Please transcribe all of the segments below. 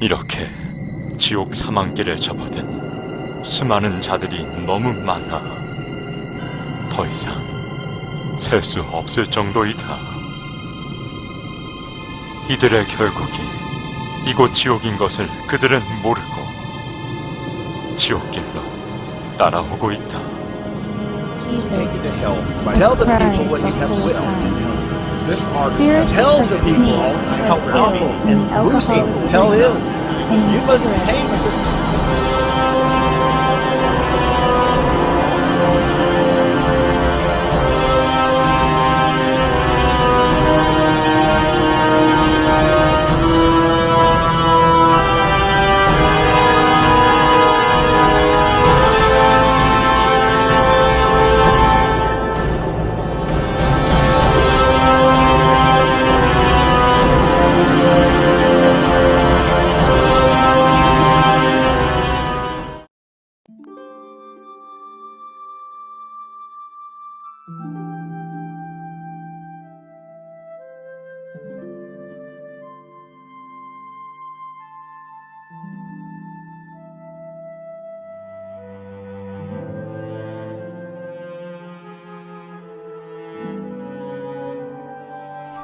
이렇게 지옥 사망길을 접어든 수많은 자들이 너무 많아 더 이상 셀 수 없을 정도이다. 이들의 결국이 이곳 지옥인 것을 그들은 모르고 지옥길로 따라오고 있다. Take you to hell. Tell the people what you have witnessed in hell. This artist, tell the people how awful and gruesome hell is. You must pay for this.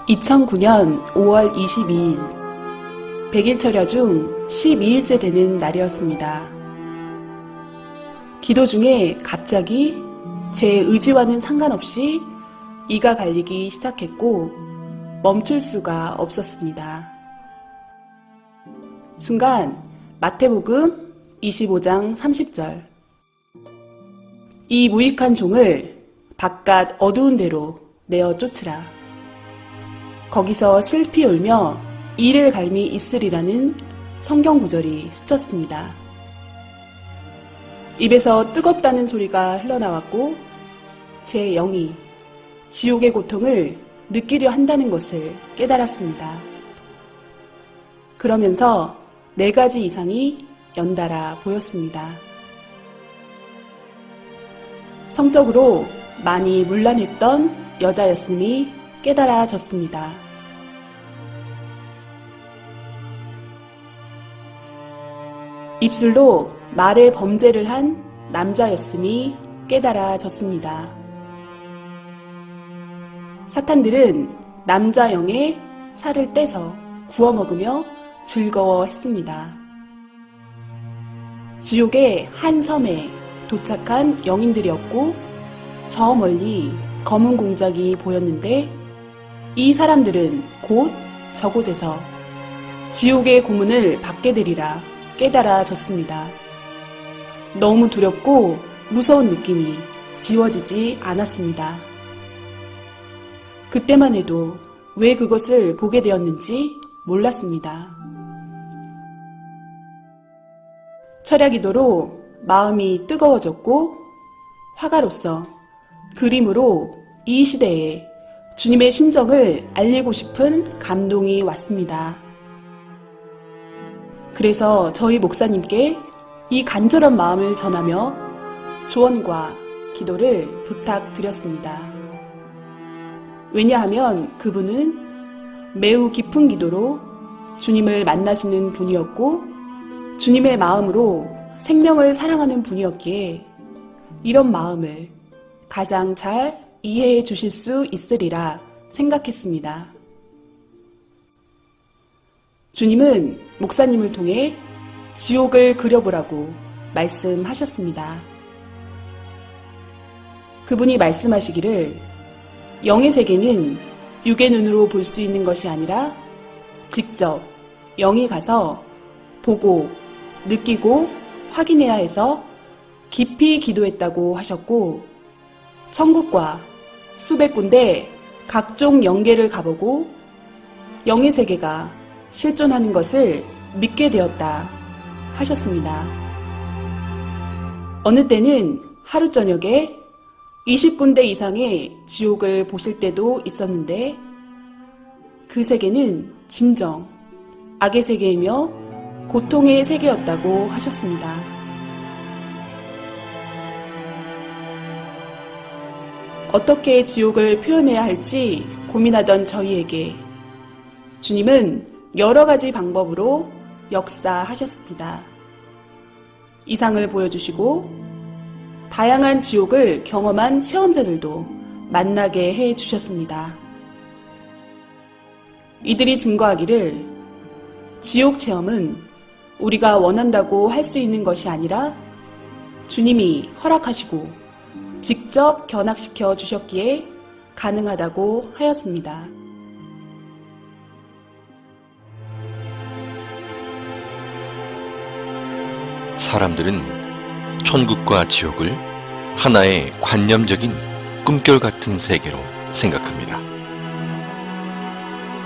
(2009년 5월 22일) 100일 철야 중 12일째 되는 날이었습니다. 기도 중에 갑자기 제 의지와는 상관없이 이가 갈리기 시작했고 멈출 수가 없었습니다. 순간 마태복음 25장 30절 이 무익한 종을 바깥 어두운 데로 내어 쫓으라. 거기서 슬피 울며 이를 갈미 있으리라는 성경 구절이 스쳤습니다. 입에서 뜨겁다는 소리가 흘러나왔고 제 영이 지옥의 고통을 느끼려 한다는 것을 깨달았습니다. 그러면서 4가지 이상이 연달아 보였습니다. 성적으로 많이 문란했던 여자였음이 깨달아졌습니다. 입술로 말의 범죄를 한 남자였음이 깨달아졌습니다. 사탄들은 남자 영의 살을 떼서 구워 먹으며 즐거워했습니다. 지옥의 한 섬에 도착한 영인들이었고 저 멀리 검은 공작이 보였는데 이 사람들은 곧 저곳에서 지옥의 고문을 받게 되리라 깨달아졌습니다. 너무 두렵고 무서운 느낌이 지워지지 않았습니다. 그때만 해도 왜 그것을 보게 되었는지 몰랐습니다. 철야기도로 마음이 뜨거워졌고 화가로서 그림으로 이 시대에 주님의 심정을 알리고 싶은 감동이 왔습니다. 그래서 저희 목사님께 이 간절한 마음을 전하며 조언과 기도를 부탁드렸습니다. 왜냐하면 그분은 매우 깊은 기도로 주님을 만나시는 분이었고 주님의 마음으로 생명을 사랑하는 분이었기에 이런 마음을 가장 잘 이해해 주실 수 있으리라 생각했습니다. 주님은 목사님을 통해 지옥을 그려보라고 말씀하셨습니다. 그분이 말씀하시기를 영의 세계는 육의 눈으로 볼 수 있는 것이 아니라 직접 영이 가서 보고 느끼고 확인해야 해서 깊이 기도했다고 하셨고 천국과 수백 군데 각종 영계를 가보고 영의 세계가 실존하는 것을 믿게 되었다 하셨습니다. 어느 때는 하루 저녁에 20군데 이상의 지옥을 보실 때도 있었는데 그 세계는 진정 악의 세계이며 고통의 세계였다고 하셨습니다. 어떻게 지옥을 표현해야 할지 고민하던 저희에게 주님은 여러 가지 방법으로 역사하셨습니다. 이상을 보여주시고 다양한 지옥을 경험한 체험자들도 만나게 해주셨습니다. 이들이 증거하기를 지옥 체험은 우리가 원한다고 할 수 있는 것이 아니라 주님이 허락하시고 직접 견학시켜 주셨기에 가능하다고 하였습니다. 사람들은 천국과 지옥을 하나의 관념적인 꿈결 같은 세계로 생각합니다.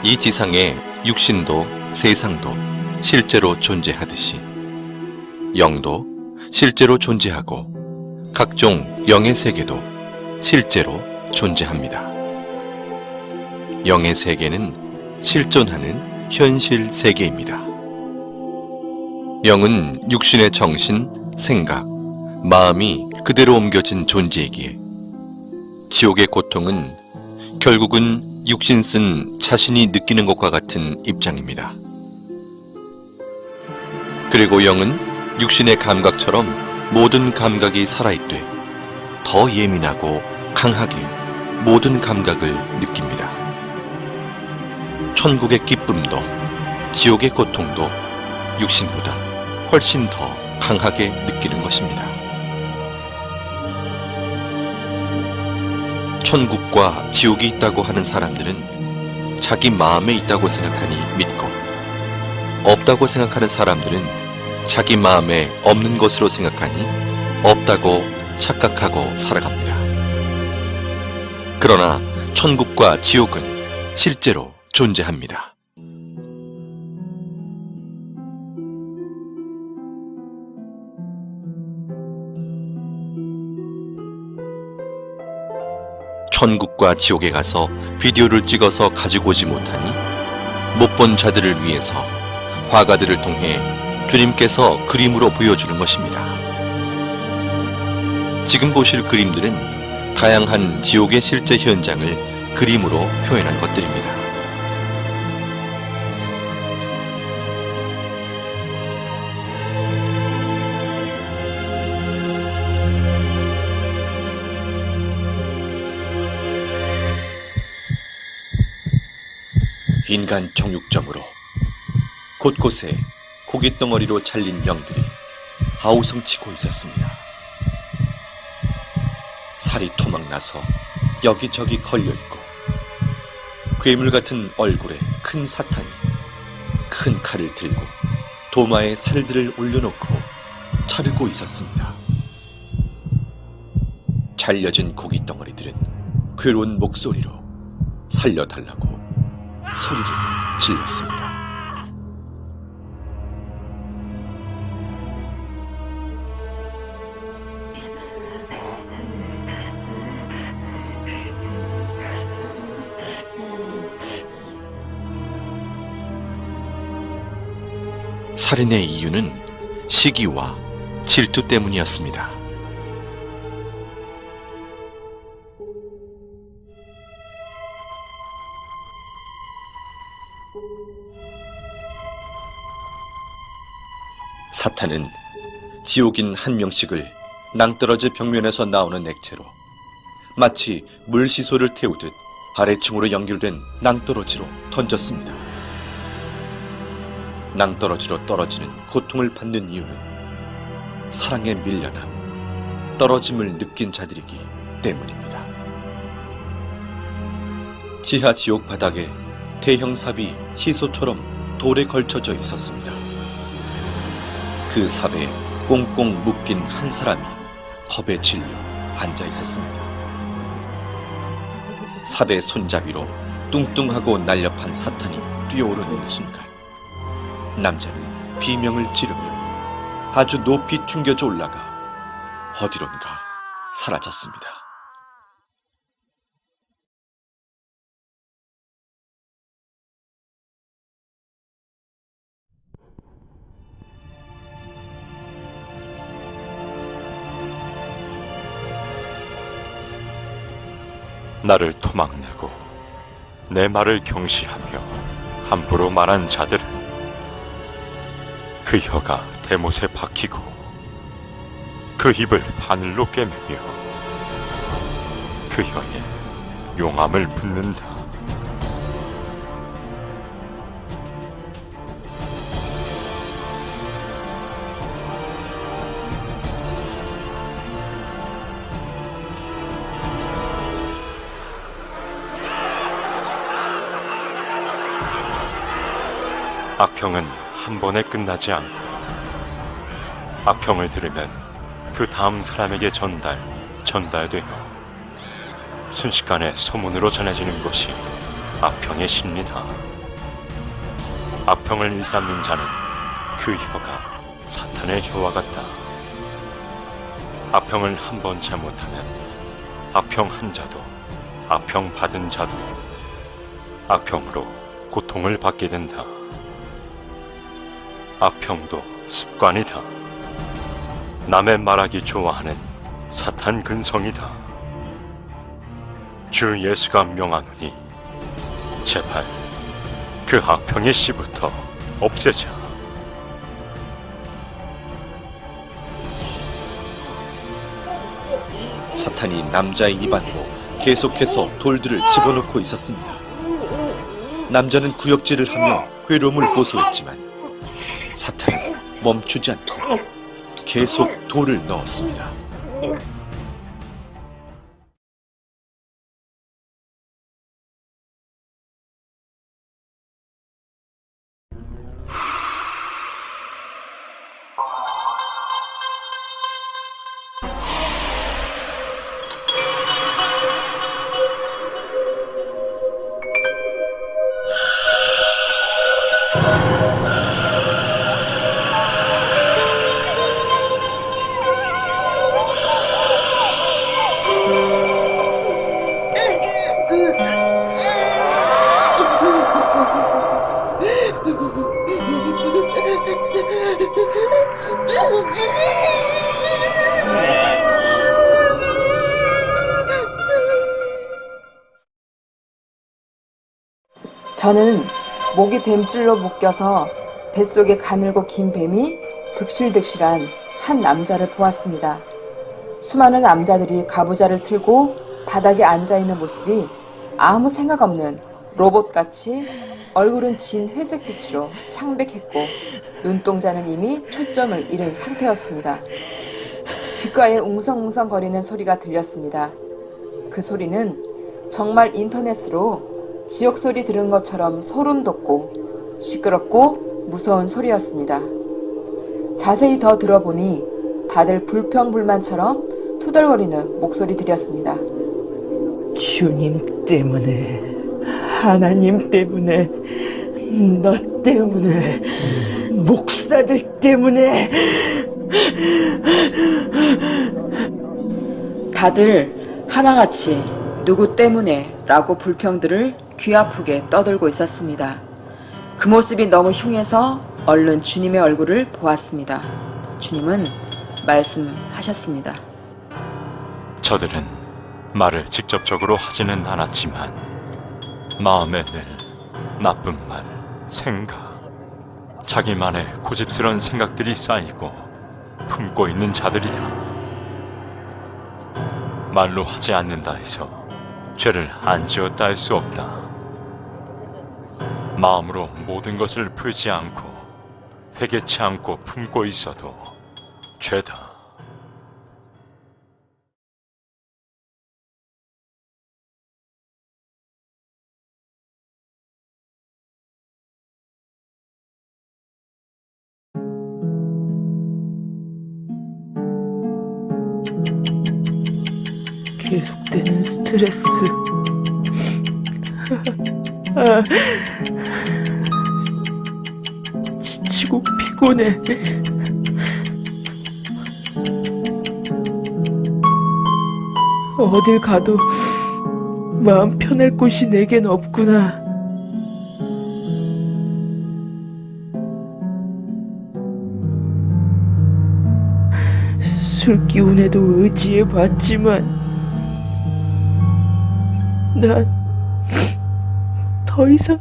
이 지상에 육신도 세상도 실제로 존재하듯이 영도 실제로 존재하고 각종 영의 세계도 실제로 존재합니다. 영의 세계는 실존하는 현실 세계입니다. 영은 육신의 정신, 생각, 마음이 그대로 옮겨진 존재이기에 지옥의 고통은 결국은 육신 쓴 자신이 느끼는 것과 같은 입장입니다. 그리고 영은 육신의 감각처럼 모든 감각이 살아있되 더 예민하고 강하게 모든 감각을 느낍니다. 천국의 기쁨도 지옥의 고통도 육신보다 훨씬 더 강하게 느끼는 것입니다. 천국과 지옥이 있다고 하는 사람들은 자기 마음에 있다고 생각하니 믿고, 없다고 생각하는 사람들은 자기 마음에 없는 것으로 생각하니 없다고 착각하고 살아갑니다. 그러나 천국과 지옥은 실제로 존재합니다. 천국과 지옥에 가서 비디오를 찍어서 가지고 오지 못하니 못 본 자들을 위해서 화가들을 통해 주님께서 그림으로 보여주는 것입니다. 지금 보실 그림들은 다양한 지옥의 실제 현장을 그림으로 표현한 것들입니다. 인간 정육점으로 곳곳에 고깃덩어리로 잘린 영들이 아우성치고 있었습니다. 살이 토막나서 여기저기 걸려있고 괴물 같은 얼굴에 큰 사탄이 큰 칼을 들고 도마에 살들을 올려놓고 자르고 있었습니다. 잘려진 고깃덩어리들은 괴로운 목소리로 살려달라고 소리를 질렀습니다. 살인의 이유는 시기와 질투 때문이었습니다. 사탄은 지옥인 한 명씩을 낭떠러지 벽면에서 나오는 액체로 마치 물시소를 태우듯 아래층으로 연결된 낭떠러지로 던졌습니다. 낭떠러지로 떨어지는 고통을 받는 이유는 사랑에 밀려나 떨어짐을 느낀 자들이기 때문입니다. 지하 지옥 바닥에 대형 삽이 시소처럼 돌에 걸쳐져 있었습니다. 그 삽에 꽁꽁 묶인 한 사람이 겁에 질려 앉아 있었습니다. 삽의 손잡이로 뚱뚱하고 날렵한 사탄이 뛰어오르는 순간 남자는 비명을 지르며 아주 높이 튕겨져 올라가 어디론가 사라졌습니다. 나를 토막내고 내 말을 경시하며 함부로 말한 자들은 그 혀가 대못에 박히고 그 입을 바늘로 꿰매며 그 혀에 용암을 붓는다. 악평은 한 번에 끝나지 않고 악평을 들으면 그 다음 사람에게 전달되어 순식간에 소문으로 전해지는 것이 악평의 신이다. 악평을 일삼는 자는 그 혀가 사탄의 혀와 같다. 악평을 한 번 잘못하면 악평 한 자도 악평 받은 자도 악평으로 고통을 받게 된다. 악평도 습관이다. 남의 말하기 좋아하는 사탄 근성이다. 주 예수가 명하노니 제발 그 악평의 씨부터 없애자. 사탄이 남자의 입안으로 계속해서 돌들을 집어넣고 있었습니다. 남자는 구역질을 하며 괴로움을 호소했지만 사탄은 멈추지 않고 계속 돌을 넣었습니다. 저는 목이 뱀줄로 묶여서 뱃속에 가늘고 긴 뱀이 득실득실한 한 남자를 보았습니다. 수많은 남자들이 가부좌를 틀고 바닥에 앉아있는 모습이 아무 생각 없는 로봇같이 얼굴은 진 회색빛으로 창백했고 눈동자는 이미 초점을 잃은 상태였습니다. 귓가에 웅성웅성거리는 소리가 들렸습니다. 그 소리는 정말 인터넷으로 지옥소리 들은 것처럼 소름 돋고 시끄럽고 무서운 소리였습니다. 자세히 더 들어보니 다들 불평불만처럼 투덜거리는 목소리들이었습니다. 주님 때문에, 하나님 때문에, 너 때문에, 목사들 때문에. 다들 하나같이 누구 때문에 라고 불평들을 귀 아프게 떠들고 있었습니다. 그 모습이 너무 흉해서 얼른 주님의 얼굴을 보았습니다. 주님은 말씀하셨습니다. 저들은 말을 직접적으로 하지는 않았지만 마음에 늘 나쁜 말, 생각, 자기만의 고집스러운 생각들이 쌓이고 품고 있는 자들이다. 말로 하지 않는다 해서 죄를 안 지었다 할 수 없다. 마음으로 모든 것을 풀지 않고 회개치 않고 품고 있어도 죄다. 계속되는 스트레스. 지치고 피곤해. 어딜 가도 마음 편할 곳이 내겐 없구나. 술 기운에도 의지해 봤지만 난 더 이상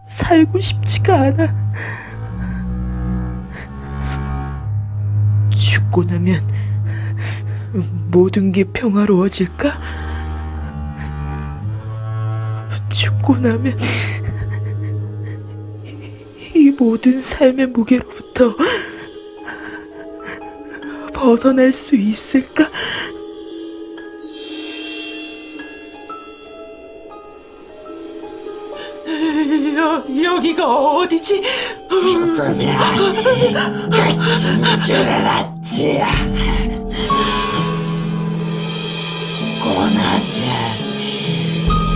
살고 싶지가 않아. 죽고 나면 모든 게 평화로워질까? 죽고 나면 이 모든 삶의 무게로부터 벗어날 수 있을까? 여기가 어디지? 죽으면 끝인 줄 알았지. 고나면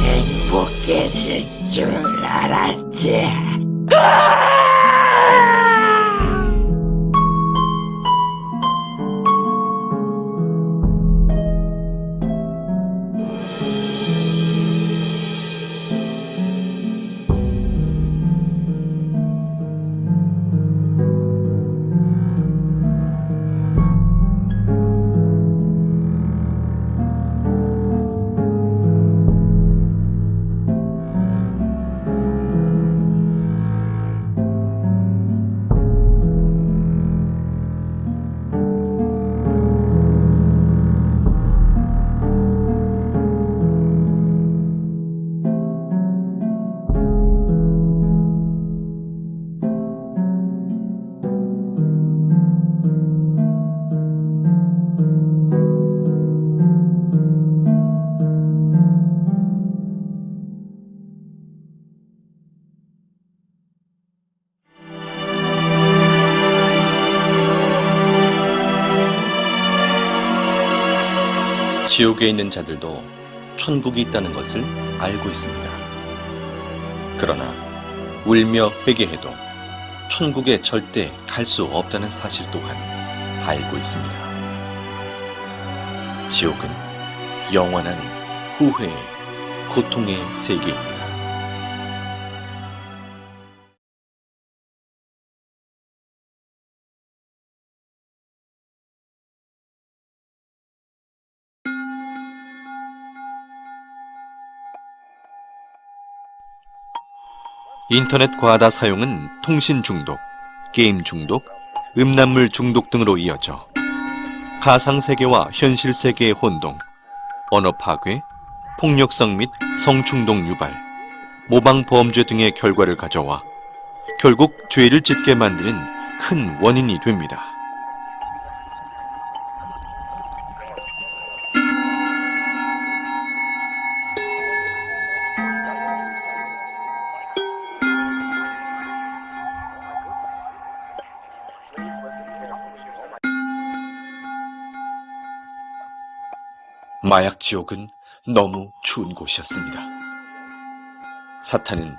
행복해질 줄 알았지. 지옥에 있는 자들도 천국이 있다는 것을 알고 있습니다. 그러나 울며 회개해도 천국에 절대 갈 수 없다는 사실 또한 알고 있습니다. 지옥은 영원한 후회의 고통의 세계입니다. 인터넷 과다 사용은 통신 중독, 게임 중독, 음란물 중독 등으로 이어져 가상세계와 현실 세계의 혼동, 언어 파괴, 폭력성 및 성충동 유발, 모방 범죄 등의 결과를 가져와 결국 죄를 짓게 만드는 큰 원인이 됩니다. 마약 지옥은 너무 추운 곳이었습니다. 사탄은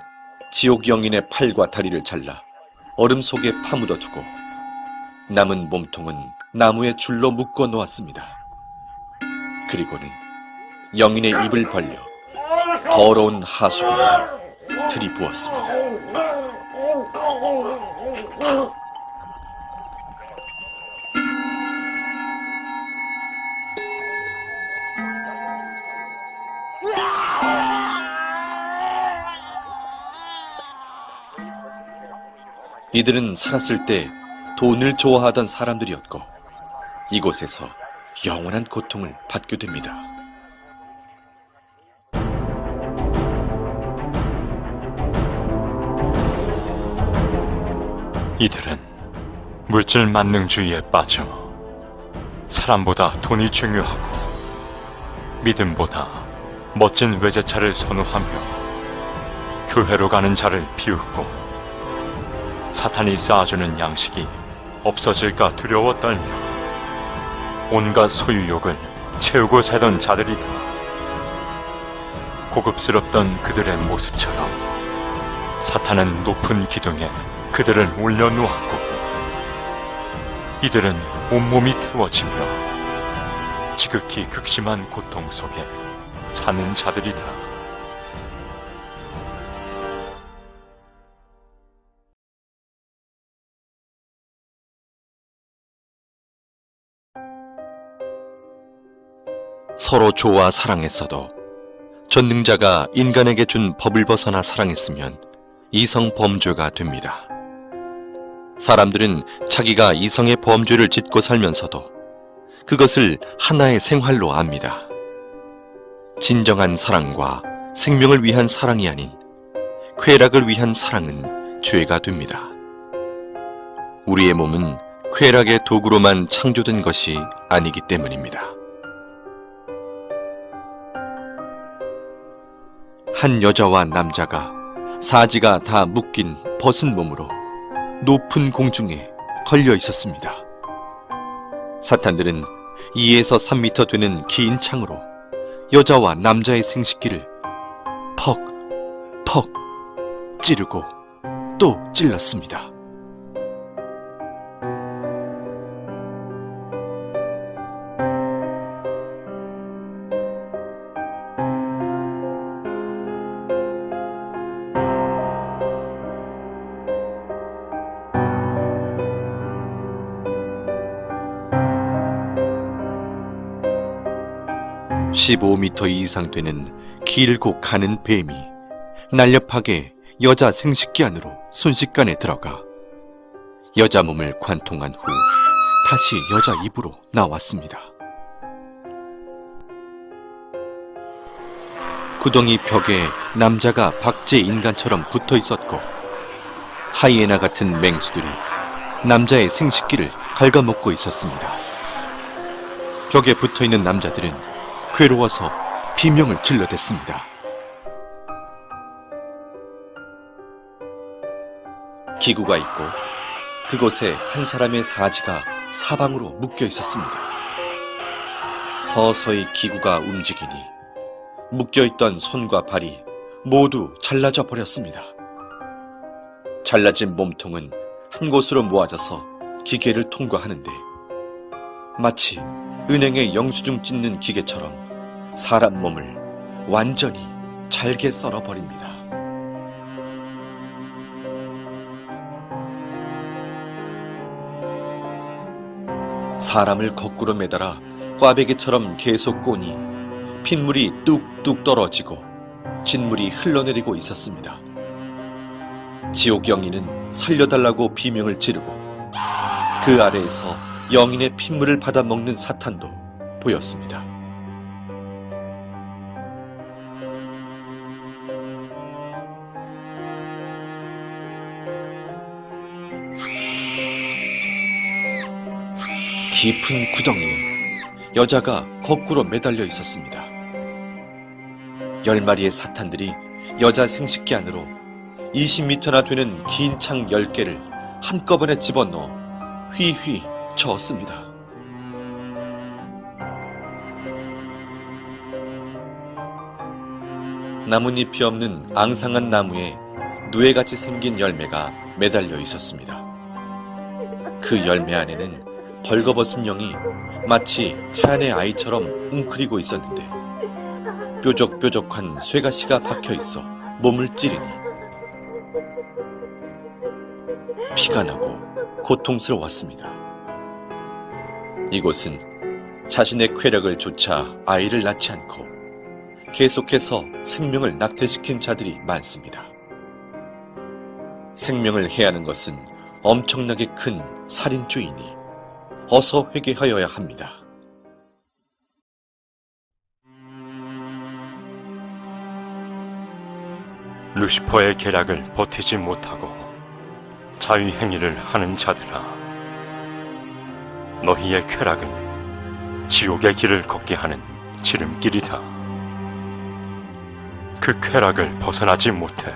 지옥 영인의 팔과 다리를 잘라 얼음 속에 파묻어 두고 남은 몸통은 나무에 줄로 묶어 놓았습니다. 그리고는 영인의 입을 벌려 더러운 하수구를 들이부었습니다. 이들은 살았을 때 돈을 좋아하던 사람들이었고 이곳에서 영원한 고통을 받게 됩니다. 이들은 물질 만능주의에 빠져 사람보다 돈이 중요하고 믿음보다 멋진 외제차를 선호하며 교회로 가는 자를 비웃고 사탄이 쌓아주는 양식이 없어질까 두려워 떨며 온갖 소유욕을 채우고 살던 자들이다. 고급스럽던 그들의 모습처럼 사탄은 높은 기둥에 그들을 올려놓았고 이들은 온몸이 태워지며 지극히 극심한 고통 속에 사는 자들이다. 서로 좋아 사랑했어도 전능자가 인간에게 준 법을 벗어나 사랑했으면 이성 범죄가 됩니다. 사람들은 자기가 이성의 범죄를 짓고 살면서도 그것을 하나의 생활로 압니다. 진정한 사랑과 생명을 위한 사랑이 아닌 쾌락을 위한 사랑은 죄가 됩니다. 우리의 몸은 쾌락의 도구로만 창조된 것이 아니기 때문입니다. 한 여자와 남자가 사지가 다 묶인 벗은 몸으로 높은 공중에 걸려 있었습니다. 사탄들은 2에서 3미터 되는 긴 창으로 여자와 남자의 생식기를 퍽, 퍽 찌르고 또 찔렀습니다. (15m) 이상 되는 길고 가는 뱀이 날렵하게 여자 생식기 안으로 순식간에 들어가 여자 몸을 관통한 후 다시 여자 입으로 나왔습니다. 구덩이 벽에 남자가 박제 인간처럼 붙어 있었고 하이에나 같은 맹수들이 남자의 생식기를 갉아먹고 있었습니다. 벽에 붙어 있는 남자들은 괴로워서 비명을 질러댔습니다. 기구가 있고 그곳에 한 사람의 사지가 사방으로 묶여 있었습니다. 서서히 기구가 움직이니 묶여있던 손과 발이 모두 잘라져 버렸습니다. 잘라진 몸통은 한 곳으로 모아져서 기계를 통과하는데 마치 은행에 영수증 찢는 기계처럼 사람 몸을 완전히 잘게 썰어버립니다. 사람을 거꾸로 매달아 꽈배기처럼 계속 꼬니 핏물이 뚝뚝 떨어지고 진물이 흘러내리고 있었습니다. 지옥 영인은 살려달라고 비명을 지르고 그 아래에서 영인의 핏물을 받아먹는 사탄도 보였습니다. 깊은 구덩이에 여자가 거꾸로 매달려 있었습니다. 10마리의 사탄들이 여자 생식기 안으로 20m나 되는 긴 창 10개를 한꺼번에 집어넣어 휘휘 저었습니다. 나뭇잎이 없는 앙상한 나무에 누에같이 생긴 열매가 매달려 있었습니다. 그 열매 안에는 벌거벗은 영이 마치 태안의 아이처럼 웅크리고 있었는데 뾰족뾰족한 쇠가시가 박혀있어 몸을 찌르니 피가 나고 고통스러웠습니다. 이곳은 자신의 쾌락을 좇아 아이를 낳지 않고 계속해서 생명을 낙태시킨 자들이 많습니다. 생명을 해하는 것은 엄청나게 큰 살인죄이니 어서 회개하여야 합니다. 루시퍼의 계략을 버티지 못하고 자위행위를 하는 자들아, 너희의 쾌락은 지옥의 길을 걷게 하는 지름길이다. 그 쾌락을 벗어나지 못해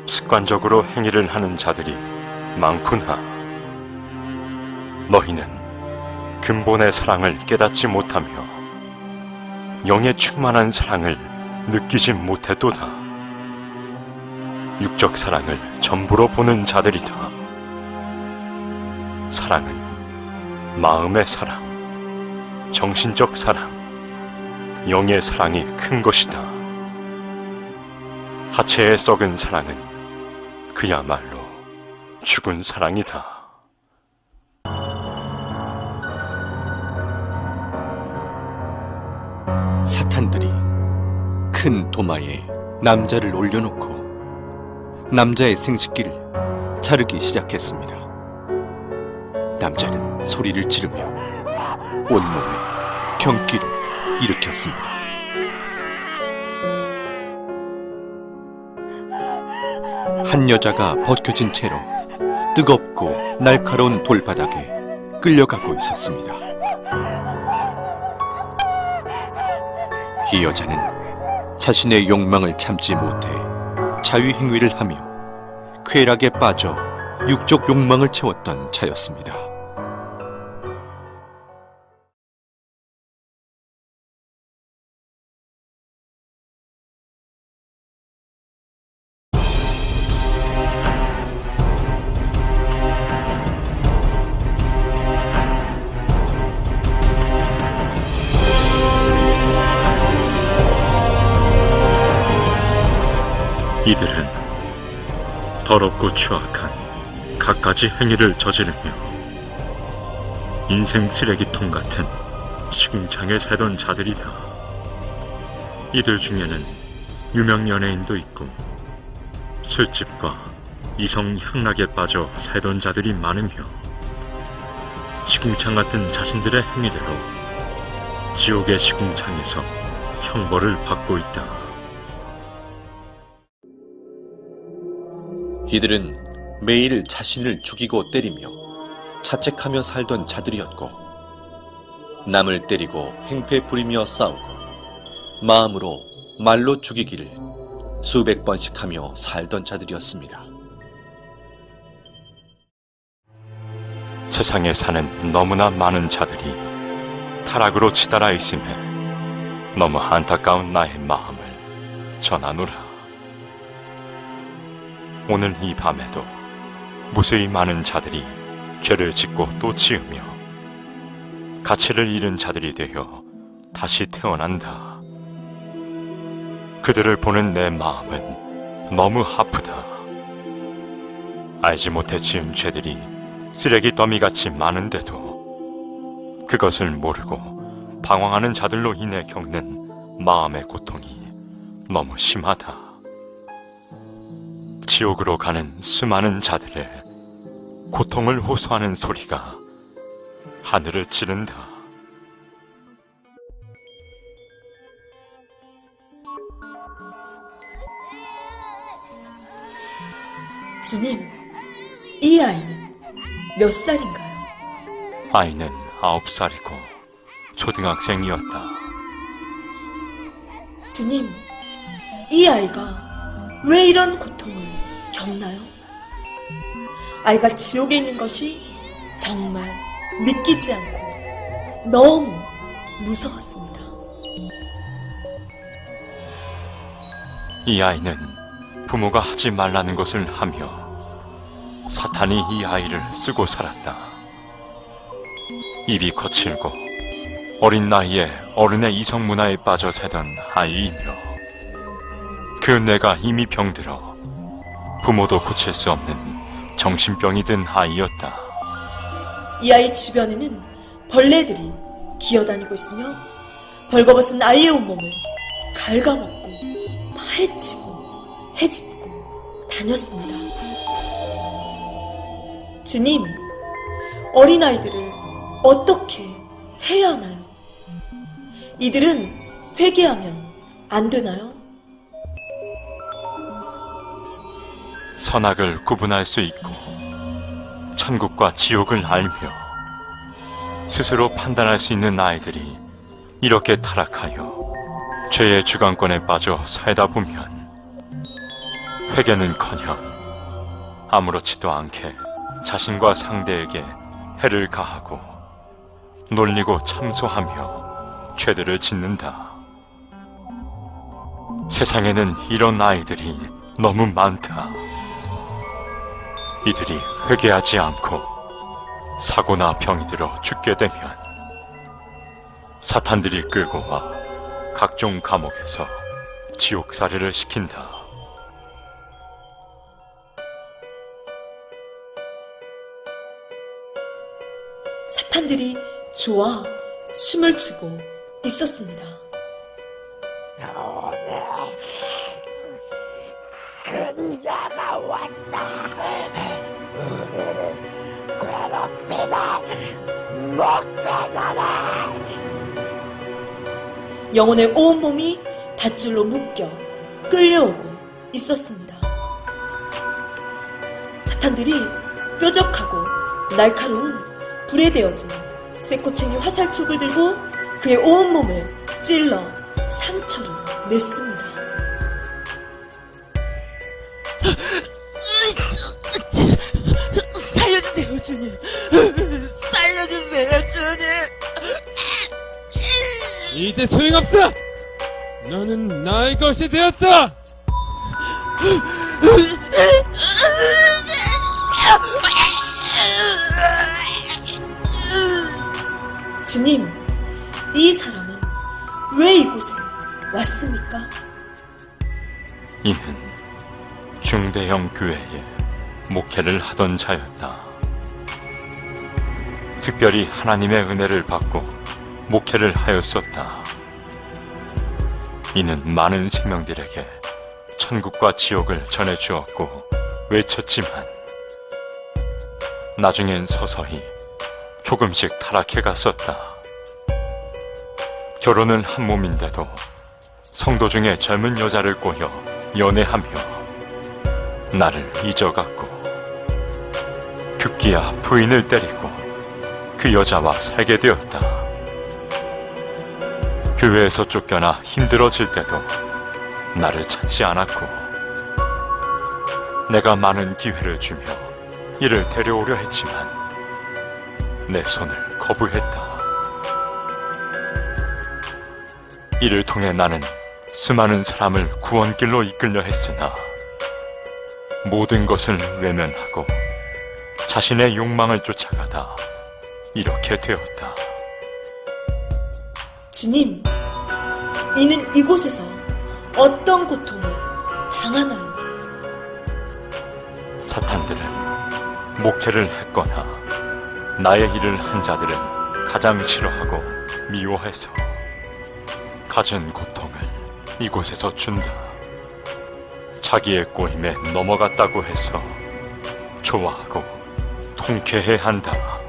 습관적으로 행위를 하는 자들이 많구나. 너희는 근본의 사랑을 깨닫지 못하며 영의 충만한 사랑을 느끼지 못했도다. 육적 사랑을 전부로 보는 자들이다. 사랑은 마음의 사랑, 정신적 사랑, 영의 사랑이 큰 것이다. 하체에 썩은 사랑은 그야말로 죽은 사랑이다. 사탄들이 큰 도마에 남자를 올려놓고 남자의 생식기를 자르기 시작했습니다. 남자는 소리를 지르며 온몸에 경기를 일으켰습니다. 한 여자가 벗겨진 채로 뜨겁고 날카로운 돌바닥에 끌려가고 있었습니다. 이 여자는 자신의 욕망을 참지 못해 자위행위를 하며 쾌락에 빠져 육적 욕망을 채웠던 자였습니다. 이들은 더럽고 추악한 갖가지 행위를 저지르며 인생 쓰레기통 같은 시궁창에 살던 자들이다. 이들 중에는 유명 연예인도 있고 술집과 이성 향락에 빠져 살던 자들이 많으며 시궁창 같은 자신들의 행위대로 지옥의 시궁창에서 형벌을 받고 있다. 이들은 매일 자신을 죽이고 때리며 자책하며 살던 자들이었고 남을 때리고 행패 부리며 싸우고 마음으로 말로 죽이기를 수백 번씩 하며 살던 자들이었습니다. 세상에 사는 너무나 많은 자들이 타락으로 치달아 있음에 너무 안타까운 나의 마음을 전하노라. 오늘 이 밤에도 무수히 많은 자들이 죄를 짓고 또 지으며 가치를 잃은 자들이 되어 다시 태어난다. 그들을 보는 내 마음은 너무 아프다. 알지 못해 지은 죄들이 쓰레기 더미같이 많은데도 그것을 모르고 방황하는 자들로 인해 겪는 마음의 고통이 너무 심하다. 지옥으로 가는 수많은 자들의 고통을 호소하는 소리가 하늘을 찌른다. 주님, 이 아이는 몇 살인가요? 아이는 9살이고 초등학생이었다. 주님, 이 아이가 왜 이런 고통을 겪나요? 아이가 지옥에 있는 것이 정말 믿기지 않고 너무 무서웠습니다. 이 아이는 부모가 하지 말라는 것을 하며 사탄이 이 아이를 쓰고 살았다. 입이 거칠고 어린 나이에 어른의 이성 문화에 빠져 살던 아이이며 그 뇌가 이미 병들어 부모도 고칠 수 없는 정신병이 든 아이였다. 이 아이 주변에는 벌레들이 기어다니고 있으며 벌거벗은 아이의 온몸을 갉아먹고 파헤치고 헤집고 다녔습니다. 주님, 어린아이들을 어떻게 해야 하나요? 이들은 회개하면 안 되나요? 선악을 구분할 수 있고 천국과 지옥을 알며 스스로 판단할 수 있는 아이들이 이렇게 타락하여 죄의 주관권에 빠져 살다 보면 회개는커녕 아무렇지도 않게 자신과 상대에게 해를 가하고 놀리고 참소하며 죄들을 짓는다. 세상에는 이런 아이들이 너무 많다. 이들이 회개하지 않고 사고나 병이 들어 죽게 되면 사탄들이 끌고 와 각종 감옥에서 지옥살이를 시킨다. 사탄들이 좋아 춤을 추고 있었습니다. 오늘 근자가 왔다. 괴롭히다 못 가잖아. 영혼의 온몸이 밧줄로 묶여 끌려오고 있었습니다. 사탄들이 뾰족하고 날카로운 불에 데워진 쇠꼬챙이 화살촉을 들고 그의 온몸을 찔러 상처를 냈습니다. 살려주세요, 주님. 살려주세요, 주님. 이제 소용없어! 너는 나의 것이 되었다! 주님, 이 사람은 왜 이곳에 왔습니까? 이는 중대형 교회에 목회를 하던 자였다. 특별히 하나님의 은혜를 받고 목회를 하였었다. 이는 많은 생명들에게 천국과 지옥을 전해주었고 외쳤지만 나중엔 서서히 조금씩 타락해 갔었다. 결혼은 한 몸인데도 성도 중에 젊은 여자를 꼬여 연애하며 나를 잊어갔고 급기야 부인을 때리고 그 여자와 살게 되었다. 교회에서 쫓겨나 힘들어질 때도 나를 찾지 않았고 내가 많은 기회를 주며 이를 데려오려 했지만 내 손을 거부했다. 이를 통해 나는 수많은 사람을 구원길로 이끌려 했으나 모든 것을 외면하고 자신의 욕망을 쫓아가다 이렇게 되었다. 주님, 이는 이곳에서 어떤 고통을 당하나요? 사탄들은 목회를 했거나 나의 일을 한 자들은 가장 싫어하고 미워해서 가진 고통을 이곳에서 준다. 자기의 꼬임에 넘어갔다고 해서 좋아하고 통쾌해 한다.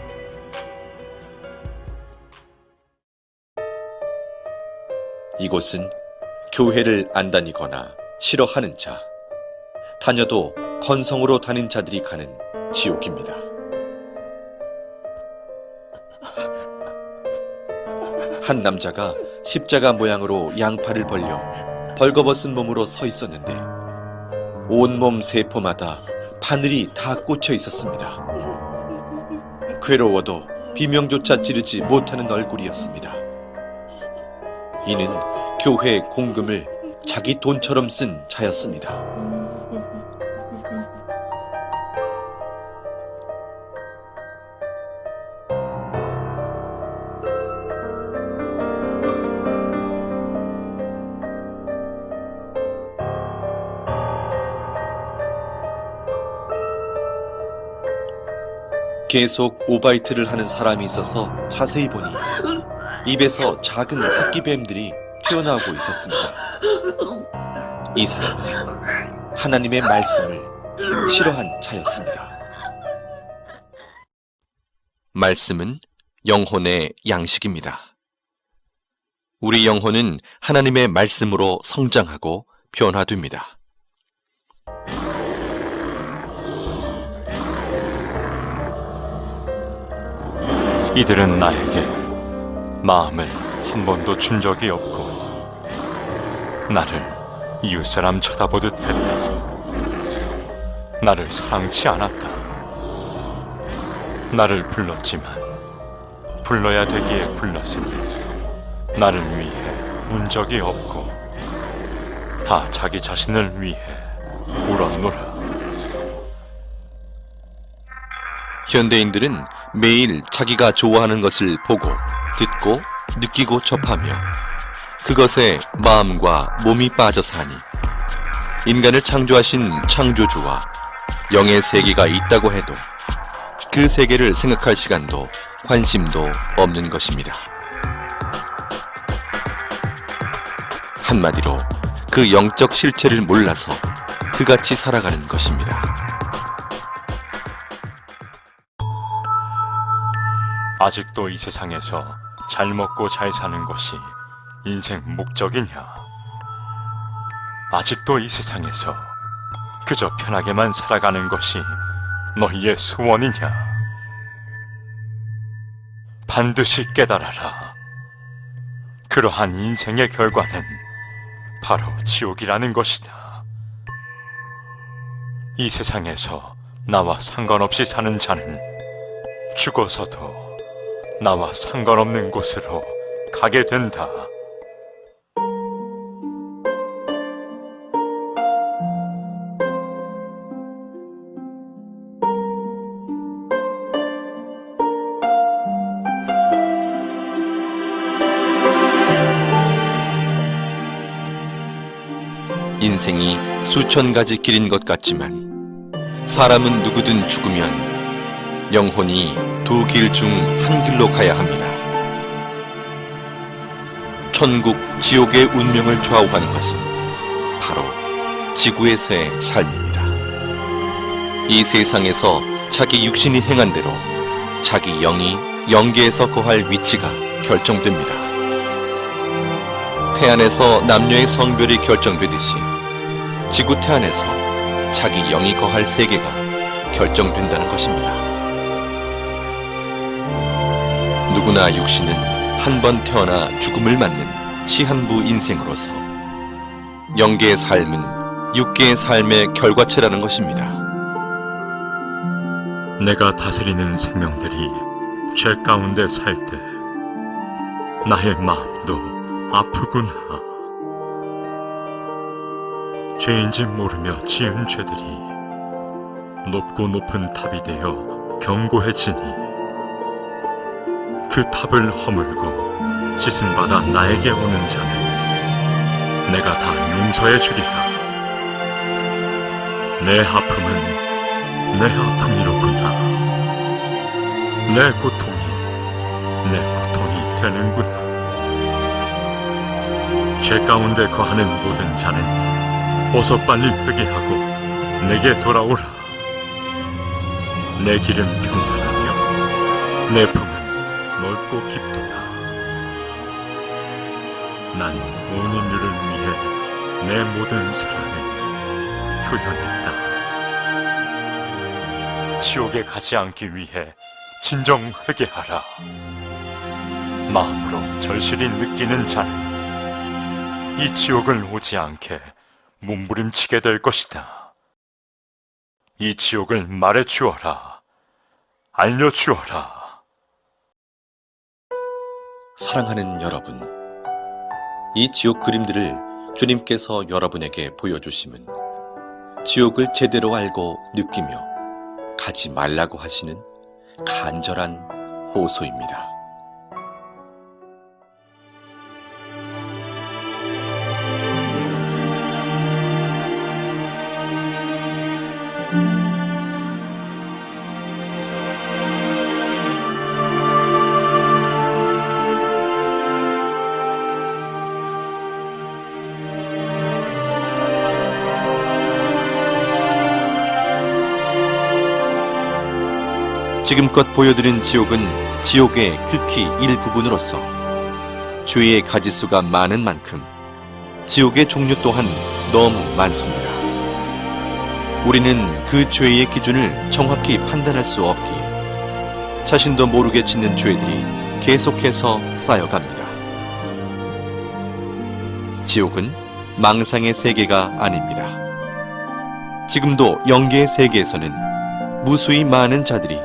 이곳은 교회를 안 다니거나 싫어하는 자, 다녀도 건성으로 다닌 자들이 가는 지옥입니다. 한 남자가 십자가 모양으로 양팔을 벌려 벌거벗은 몸으로 서 있었는데 온몸 세포마다 바늘이 다 꽂혀 있었습니다. 괴로워도 비명조차 지르지 못하는 얼굴이었습니다. 이는 교회 공금을 자기 돈처럼 쓴 자였습니다. 계속 오바이트를 하는 사람이 있어서 자세히 보니 입에서 작은 새끼뱀들이 튀어나오고 있었습니다. 이 사람은 하나님의 말씀을 싫어한 자였습니다. 말씀은 영혼의 양식입니다. 우리 영혼은 하나님의 말씀으로 성장하고 변화됩니다. 이들은 나에게 마음을 한 번도 준 적이 없고 나를 이웃사람 쳐다보듯 했다. 나를 사랑치 않았다. 나를 불렀지만 불러야 되기에 불렀으니 나를 위해 운 적이 없고 다 자기 자신을 위해 울었노라. 현대인들은 매일 자기가 좋아하는 것을 보고, 듣고, 느끼고 접하며 그것에 마음과 몸이 빠져 사니 인간을 창조하신 창조주와 영의 세계가 있다고 해도 그 세계를 생각할 시간도 관심도 없는 것입니다. 한마디로 그 영적 실체를 몰라서 그같이 살아가는 것입니다. 아직도 이 세상에서 잘 먹고 잘 사는 것이 인생 목적이냐? 아직도 이 세상에서 그저 편하게만 살아가는 것이 너희의 소원이냐? 반드시 깨달아라. 그러한 인생의 결과는 바로 지옥이라는 것이다. 이 세상에서 나와 상관없이 사는 자는 죽어서도 나와 상관없는 곳으로 가게 된다. 인생이 수천 가지 길인 것 같지만 사람은 누구든 죽으면 영혼이 두 길 중 한 길로 가야 합니다. 천국, 지옥의 운명을 좌우하는 것은 바로 지구에서의 삶입니다. 이 세상에서 자기 육신이 행한 대로 자기 영이 영계에서 거할 위치가 결정됩니다. 태안에서 남녀의 성별이 결정되듯이 지구 태안에서 자기 영이 거할 세계가 결정된다는 것입니다. 누구나 육신은 한 번 태어나 죽음을 맞는 시한부 인생으로서 영계의 삶은 육계의 삶의 결과체라는 것입니다. 내가 다스리는 생명들이 죄 가운데 살 때 나의 마음도 아프구나. 죄인지 모르며 지은 죄들이 높고 높은 탑이 되어 견고해지니 그 탑을 허물고 씻음받아 나에게 오는 자는 내가 다 용서해 주리라. 내 아픔은 내 아픔이로구나. 내 고통이 되는구나. 죄 가운데 거하는 모든 자는 어서 빨리 회개하고 내게 돌아오라. 내 길은 평탄하며 내 품은 넓고 깊도다. 난 온 인류를 위해 내 모든 사랑을 표현했다. 지옥에 가지 않기 위해 진정 회개하라. 마음으로 절실히 느끼는 자는 이 지옥을 오지 않게 몸부림치게 될 것이다. 이 지옥을 말해주어라. 알려주어라. 사랑하는 여러분, 이 지옥 그림들을 주님께서 여러분에게 보여주심은 지옥을 제대로 알고 느끼며 가지 말라고 하시는 간절한 호소입니다. 지금껏 보여드린 지옥은 지옥의 극히 일부분으로서 죄의 가지수가 많은 만큼 지옥의 종류 또한 너무 많습니다. 우리는 그 죄의 기준을 정확히 판단할 수 없기에 자신도 모르게 짓는 죄들이 계속해서 쌓여갑니다. 지옥은 망상의 세계가 아닙니다. 지금도 영계의 세계에서는 무수히 많은 자들이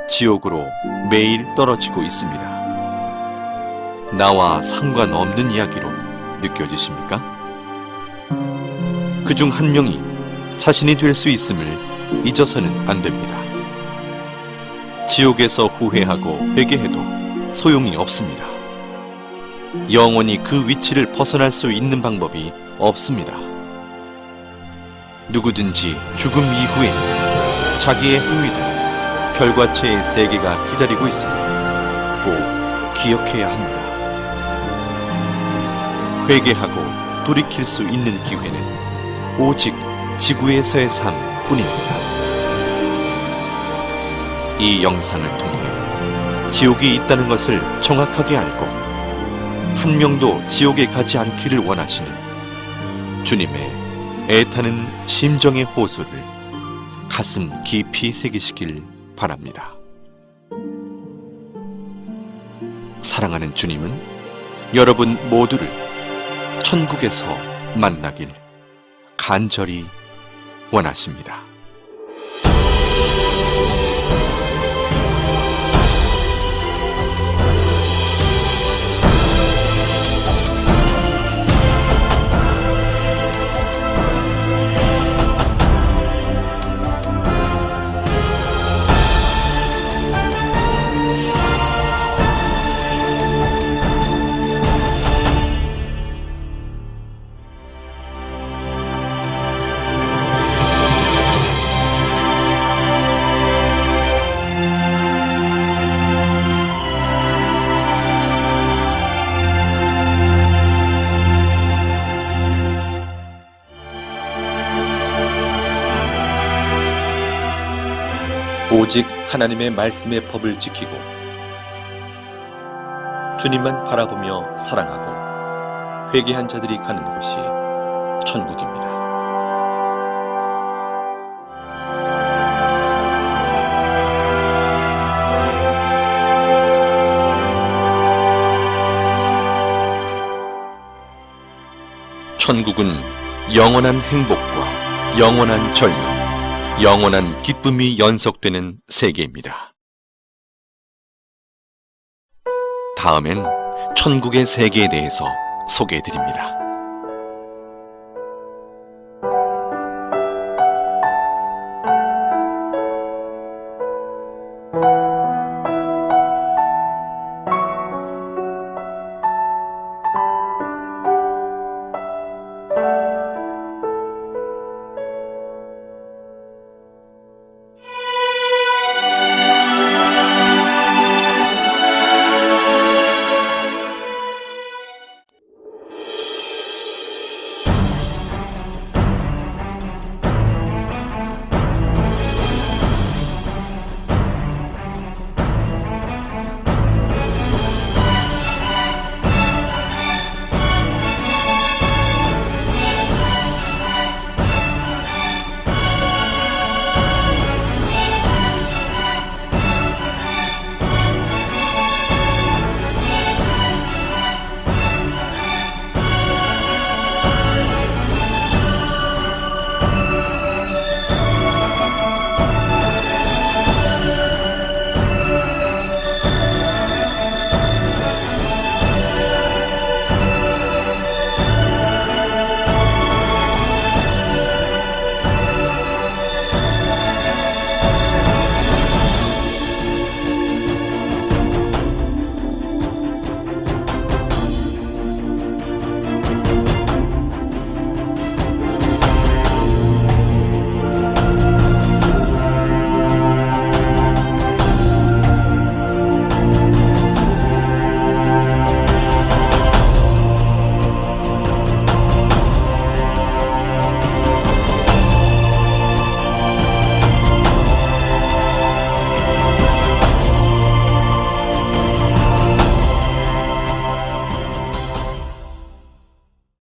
지옥으로 매일 떨어지고 있습니다. 나와 상관없는 이야기로 느껴지십니까? 그중 한 명이 자신이 될 수 있음을 잊어서는 안 됩니다. 지옥에서 후회하고 회개해도 소용이 없습니다. 영원히 그 위치를 벗어날 수 있는 방법이 없습니다. 누구든지 죽음 이후에 자기의 행위를 결과체의 세계가 기다리고 있음을 꼭 기억해야 합니다. 회개하고 돌이킬 수 있는 기회는 오직 지구에서의 삶뿐입니다. 이 영상을 통해 지옥이 있다는 것을 정확하게 알고 한 명도 지옥에 가지 않기를 원하시는 주님의 애타는 심정의 호소를 가슴 깊이 새기시길 바랍니다. 사랑하는 주님은 여러분 모두를 천국에서 만나길 간절히 원하십니다. 오직 하나님의 말씀의 법을 지키고 주님만 바라보며 사랑하고 회개한 자들이 가는 곳이 천국입니다. 천국은 영원한 행복과 영원한 젊음, 영원한 기쁨이 연속되는 세계입니다. 다음엔 천국의 세계에 대해서 소개해드립니다.